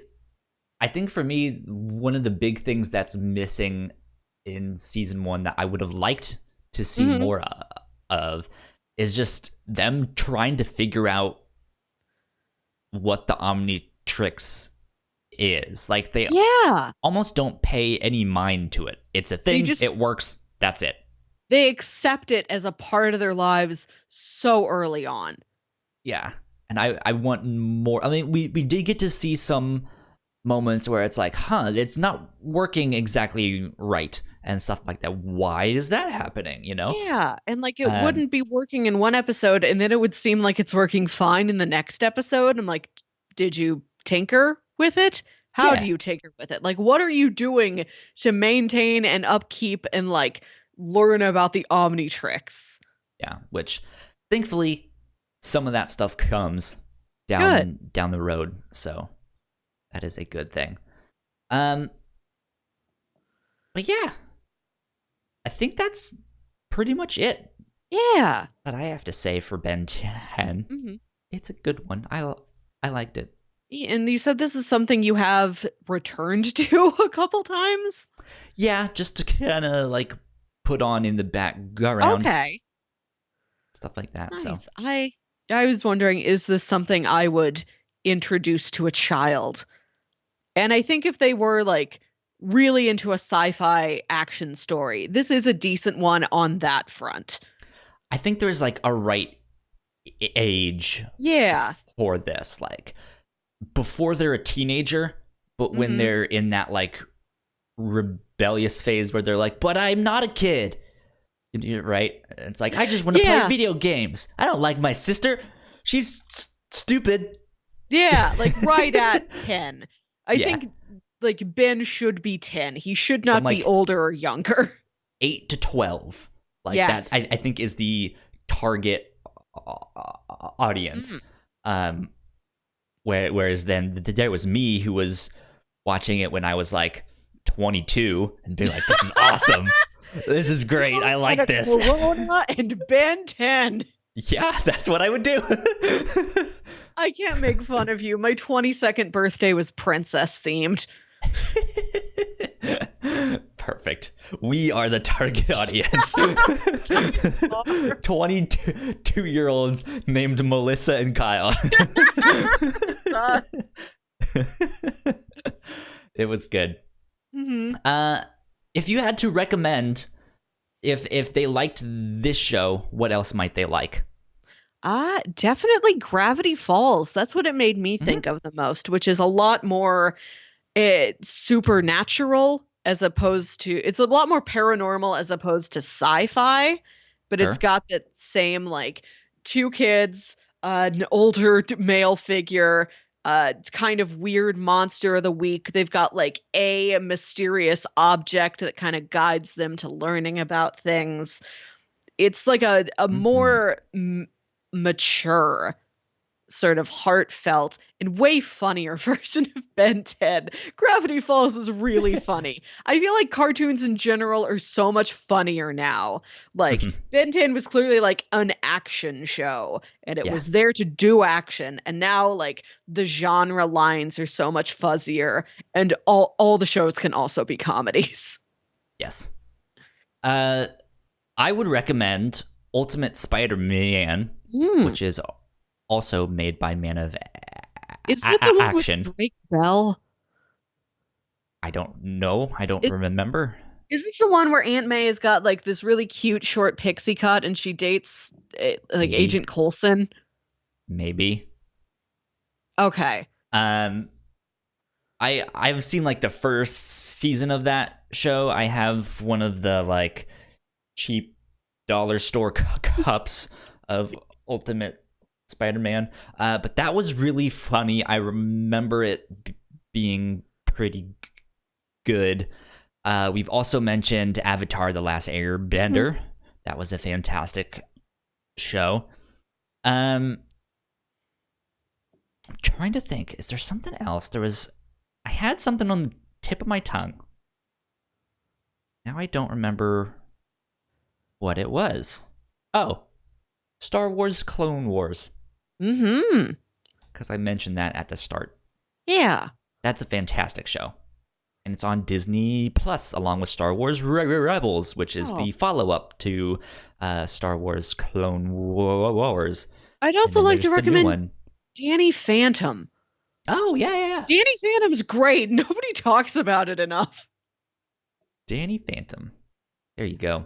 think for me, one of the big things that's missing in season 1 that I would have liked to see more of is just them trying to figure out what the Omnitrix is. Like they almost don't pay any mind to it. It's a thing, it works, that's it. They accept it as a part of their lives so early on. Yeah. and I want more. I mean, we did get to see some moments where it's like, it's not working exactly right and stuff like that. Why is that happening? Yeah, and like it Um, wouldn't be working in one episode and then it would seem like it's working fine in the next episode. I'm like, did you tinker with it? How do yeah, you tinker with it? Like, what are you doing to maintain and upkeep and like learn about the Omnitrix? yeah. Which, thankfully, some of that stuff comes Good. down the road, so that is a good thing. Um, but yeah, I think that's pretty much it Yeah. that I have to say for Ben 10. Hmm. It's a good one. I liked it. And you said this is something you have returned to a couple times? Yeah, just to kind of like put on in the background, Okay. stuff like that. So Nice. I was wondering, is this something I would introduce to a child? And I think if they were like really into a sci-fi action story, this is a decent one on that front. I think there's like a right age Yeah. for this, like before they're a teenager, but when Hmm. they're in that like rebellious phase where they're like, but I'm not a kid. Right? It's like, I just want to play Yeah. video games. I don't like my sister. She's stupid. Yeah, like right at 10. I Yeah. think like Ben should be 10. He should From not be like older or younger. 8 to 12. Like that, Yes. I think is the target audience. Mm. Whereas then there was me who was watching it when I was like 22 and being like, this is awesome. This is great. I like And a this. Corona and Ben 10. Yeah, that's what I would do. I can't make fun of you. My 22nd birthday was princess themed. Perfect. We are the target audience. 22-year-olds named Melissa and Kyle. It was good. Mm-hmm. If you had to recommend, if they liked this show, what else might they like? Definitely Gravity Falls. That's what it made me think of the most, which is a lot more supernatural as opposed to, it's a lot more paranormal as opposed to sci-fi, but it's Sure. got that same like two kids, an older male figure, kind of weird monster of the week. They've got like a mysterious object that kind of guides them to learning about things. It's like a Mm-hmm. more mature, sort of heartfelt and way funnier version of Ben 10. Gravity Falls is really funny. I feel like cartoons in general are so much funnier now. Like Mm-hmm. Ben 10 was clearly like an action show and it Yeah. was there to do action, and now like the genre lines are so much fuzzier, and all the shows can also be comedies. Yes. I would recommend Ultimate Spider-Man, Hmm. which is also made by Man of Is that the one Action. with Drake Bell? I don't know. I don't Is remember. Is this the one where Aunt May has got like this really cute short pixie cut and she dates like Maybe. Agent Coulson? Maybe. Okay. Um, I've seen like the first season of that show. I have one of the like cheap dollar store cups of Ultimate Spider-Man. But that was really funny. I remember it being pretty good. We've also mentioned Avatar: The Last Airbender. Mhm. That was a fantastic show. I'm trying to think. Is there something else? I had something on the tip of my tongue. Now I don't remember what it was. Oh, Star Wars Clone Wars. Mm-hmm. Because I mentioned that at the start. Yeah. That's a fantastic show. And it's on Disney Plus along with Star Wars Rebels, which is Oh. the follow-up to Star Wars Clone Wars. I'd And also then like there's to the new recommend one. Danny Phantom. Oh, yeah. Danny Phantom's great. Nobody talks about it enough. Danny Phantom. There you go.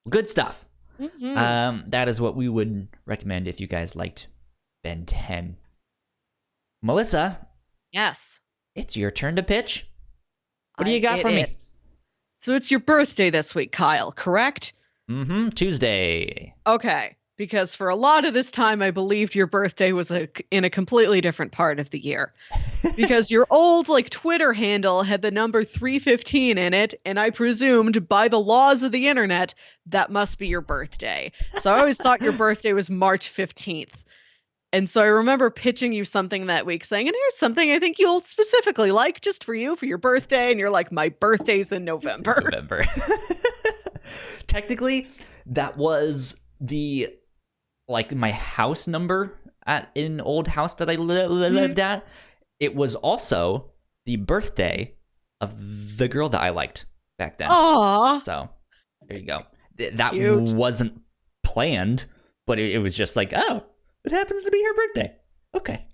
Good stuff. Mm-hmm. That is what we would recommend if you guys liked Ben 10. Melissa, Yes. it's your turn to pitch. What do you got for me? Is. So it's your birthday this week, Kyle, correct? Tuesday. Okay, because for a lot of this time, I believed your birthday was in a completely different part of the year. Because your old Twitter handle had the number 315 in it, and I presumed by the laws of the internet that must be your birthday. So I always thought your birthday was March 15th. And so I remember pitching you something that week saying, and here's something I think you'll specifically like just for you for your birthday. And you're like, my birthday's in November. November. Technically, that was the my house number at an old house that I lived at. It was also the birthday of the girl that I liked back then. Aww. So there you go. That Cute. wasn't planned, but it was just like, oh, it happens to be her birthday. Okay.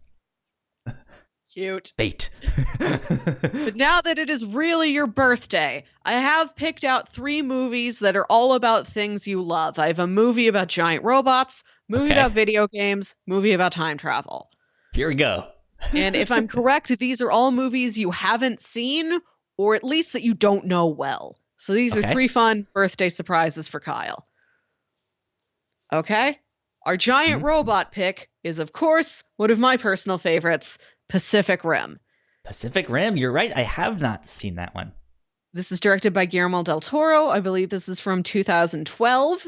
Cute. Fate. But now that it is really your birthday, I have picked out 3 movies that are all about things you love. I have a movie about giant robots, movie about video games, movie about time travel. Here we go. And if I'm correct, these are all movies you haven't seen, or at least that you don't know well. So these are 3 fun birthday surprises for Kyle. Okay? Our giant robot pick is, of course, one of my personal favorites, Pacific Rim. Pacific Rim, you're right. I have not seen that one. This is directed by Guillermo del Toro. I believe this is from 2012.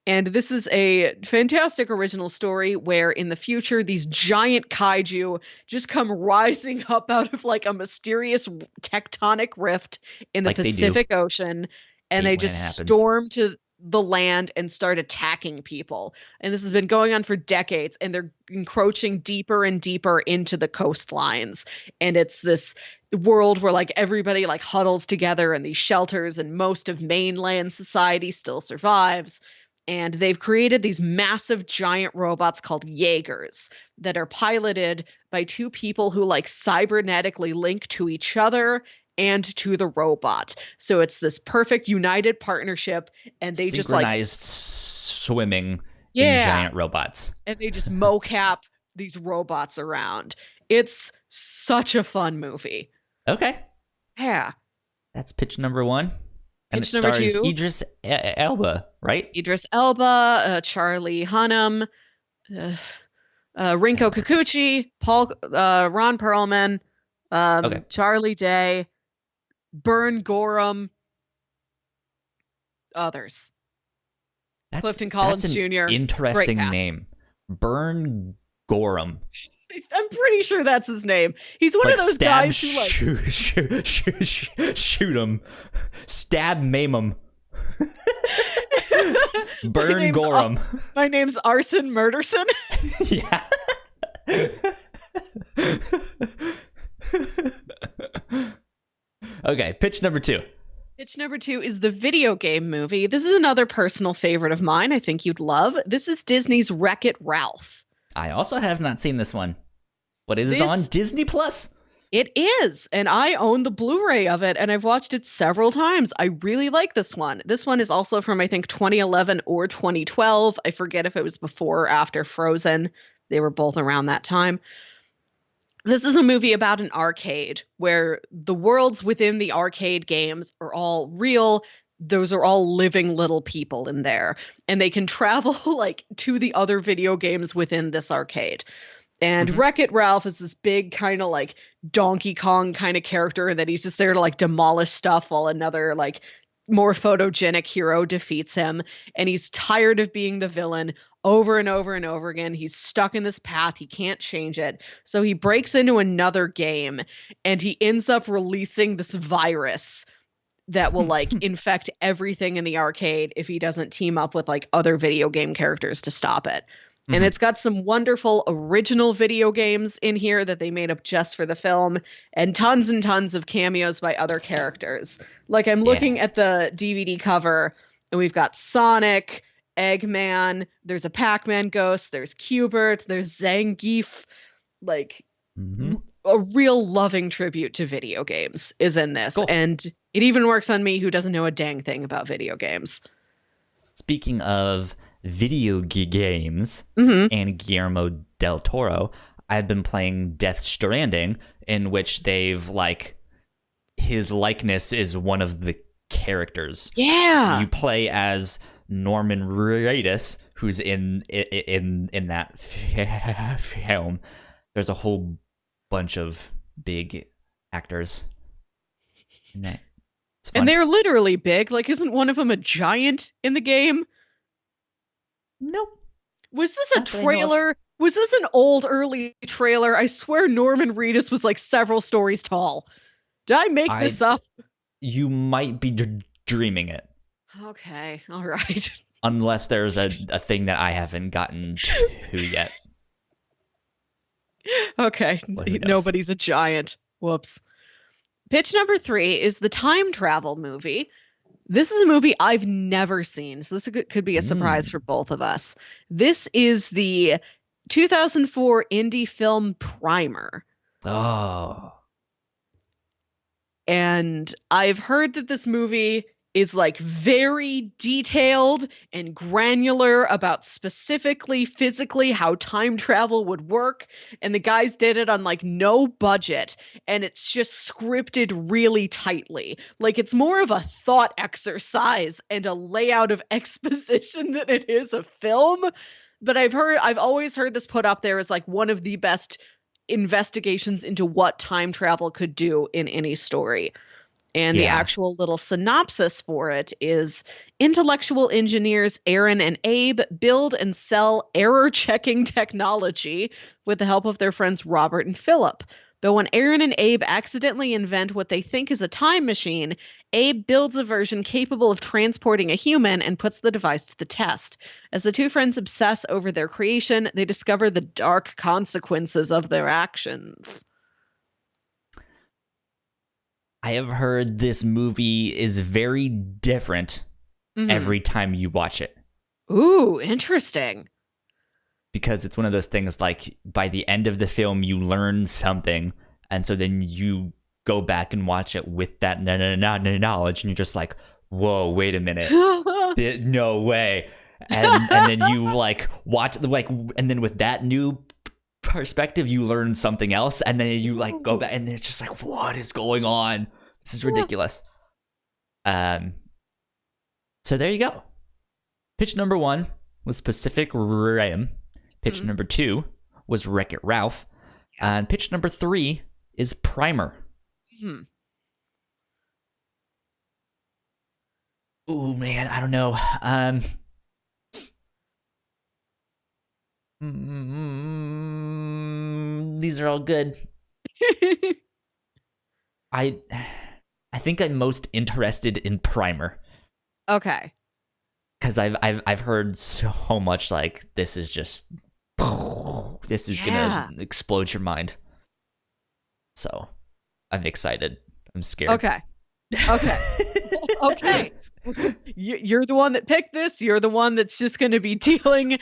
And this is a fantastic original story where in the future, these giant kaiju just come rising up out of a mysterious tectonic rift in the Pacific Ocean. And they just storm to the land and start attacking people. And this has been going on for decades, and they're encroaching deeper and deeper into the coastlines. And it's this world where everybody huddles together in these shelters, and most of mainland society still survives. And they've created these massive giant robots called Jaegers that are piloted by 2 people who cybernetically link to each other and to the robot. So it's this perfect united partnership, and they synchronized swimming in giant robots. And they just mocap these robots around. It's such a fun movie. Okay. Yeah. That's pitch number 1. And pitch it stars number 2. Idris Elba, right? Idris Elba, Charlie Hunnam, Rinko Kikuchi, Ron Perlman, Charlie Day, Bern Gorham, others. Clifton Collins Jr. Interesting name. Bern Gorham. I'm pretty sure that's his name. He's one of those guys who shoot him, stab, maim him. Bern Gorham. My name's Arson Murderson. Yeah. Okay, pitch number 2. Pitch number 2 is the video game movie. This is another personal favorite of mine I think you'd love. This is Disney's Wreck-It Ralph. I also have not seen this one, but it is on Disney Plus. It is, and I own the Blu-ray of it, and I've watched it several times. I really like this one. This one is also from, I think, 2011 or 2012. I forget if it was before or after Frozen. They were both around that time. This is a movie about an arcade where the worlds within the arcade games are all real. Those are all living little people in there, and they can travel to the other video games within this arcade. And Wreck-It Ralph is this big kind of Donkey Kong kind of character, and that he's just there to demolish stuff while another more photogenic hero defeats him. And he's tired of being the villain over and over and over again. He's stuck in this path. He can't change it. So he breaks into another game, and he ends up releasing this virus that will infect everything in the arcade if he doesn't team up with other video game characters to stop it. And it's got some wonderful original video games in here that they made up just for the film, and tons of cameos by other characters. I'm looking at the DVD cover, and we've got Sonic, Eggman, there's a Pac-Man ghost, there's Q*bert, there's Zangief. A real loving tribute to video games is in this. Cool. And it even works on me, who doesn't know a dang thing about video games. Speaking of video games Mm-hmm. and Guillermo del Toro, I've been playing Death Stranding, in which they've like his likeness is one of the characters. Yeah. You play as Norman Reedus, who's in that film. There's a whole bunch of big actors in that. It's fun. And they're literally big. Like, isn't one of them a giant in the game? Nope. Was this a trailer? Was this an old early trailer? I swear Norman Reedus was like several stories tall. Did I make this up? You might be dreaming it. Okay, all right. Unless there's a thing that I haven't gotten to yet. Okay, nobody's a giant. Whoops. Pitch number 3 is the time travel movie. This is a movie I've never seen, so this could be a surprise for both of us. This is the 2004 indie film Primer. Oh. And I've heard that this movie is like very detailed and granular about specifically physically how time travel would work, and the guys did it on like no budget, and it's just scripted really tightly. Like it's more of a thought exercise and a layout of exposition than it is a film. But I've always heard this put up there as like one of the best investigations into what time travel could do in any story. And the actual little synopsis for it is intellectual engineers Aaron and Abe build and sell error-checking technology with the help of their friends Robert and Philip. But when Aaron and Abe accidentally invent what they think is a time machine, Abe builds a version capable of transporting a human and puts the device to the test. As the two friends obsess over their creation, they discover the dark consequences of their actions. I have heard this movie is very different every time you watch it. Ooh, interesting. Because it's one of those things like by the end of the film, you learn something. And so then you go back and watch it with that knowledge. And you're just like, whoa, wait a minute. No way. And then you like watch like, and then with that new perspective, you learn something else, and then you like go back, and it's just like, what is going on? This is ridiculous. So there you go. Pitch number 1 was Pacific Rim. Pitch number 2 was Wreck-It Ralph. And pitch number 3 is Primer. Ooh, man, I don't know. These are all good. I think I'm most interested in Primer. Okay. Because I've heard so much like this is gonna explode your mind. So I'm excited. I'm scared. Okay. Okay. You're the one that picked this. You're the one that's just going to be dealing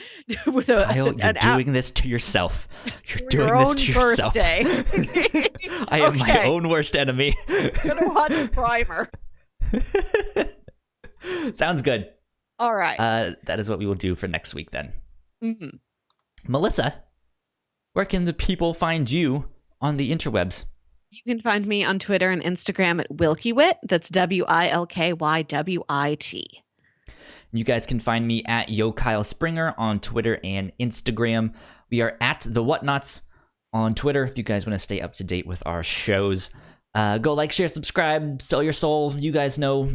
with Kyle, you're doing this to yourself. You're doing this to yourself. I am my own worst enemy. I'm gonna watch Primer. Sounds good. All right. That is what we will do for next week then. Mm-hmm. Melissa, where can the people find you on the interwebs? You can find me on Twitter and Instagram at WilkyWit. That's WILKYWIT. You guys can find me at Yo Kyle Springer on Twitter and Instagram. We are at the Whatnauts on Twitter if you guys want to stay up to date with our shows. Go like, share, subscribe, sell your soul. You guys know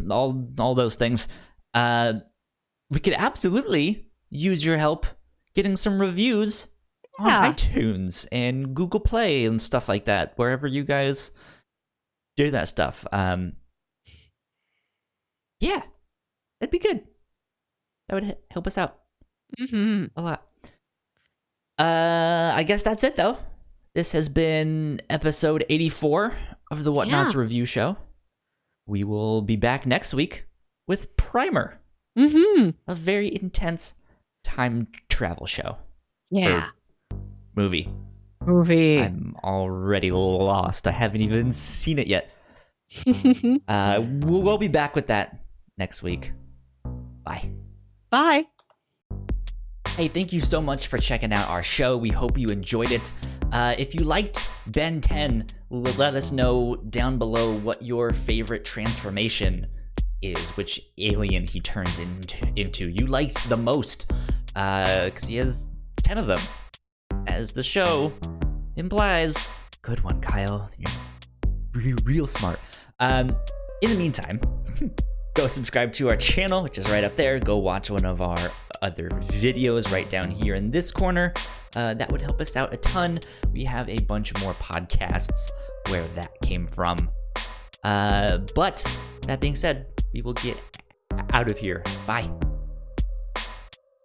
all those things. We could absolutely use your help getting some reviews on iTunes and Google Play and stuff like that, wherever you guys do that stuff. Yeah, that'd be good. That would help us out a lot. I guess that's it, though. This has been episode 84 of the Whatnauts Review Show. We will be back next week with Primer, a very intense time travel show. Yeah. Movie. I'm already lost. I haven't even seen it yet. We'll be back with that next week. Bye. Bye. Hey, thank you so much for checking out our show. We hope you enjoyed it. If you liked Ben 10, let us know down below what your favorite transformation is, which alien he turns into. You liked the most, because he has 10 of them, as the show implies. Good one, Kyle. You're real smart. In the meantime, go subscribe to our channel, which is right up there. Go watch one of our other videos right down here in this corner. That would help us out a ton. We have a bunch more podcasts where that came from. But that being said, we will get out of here. Bye.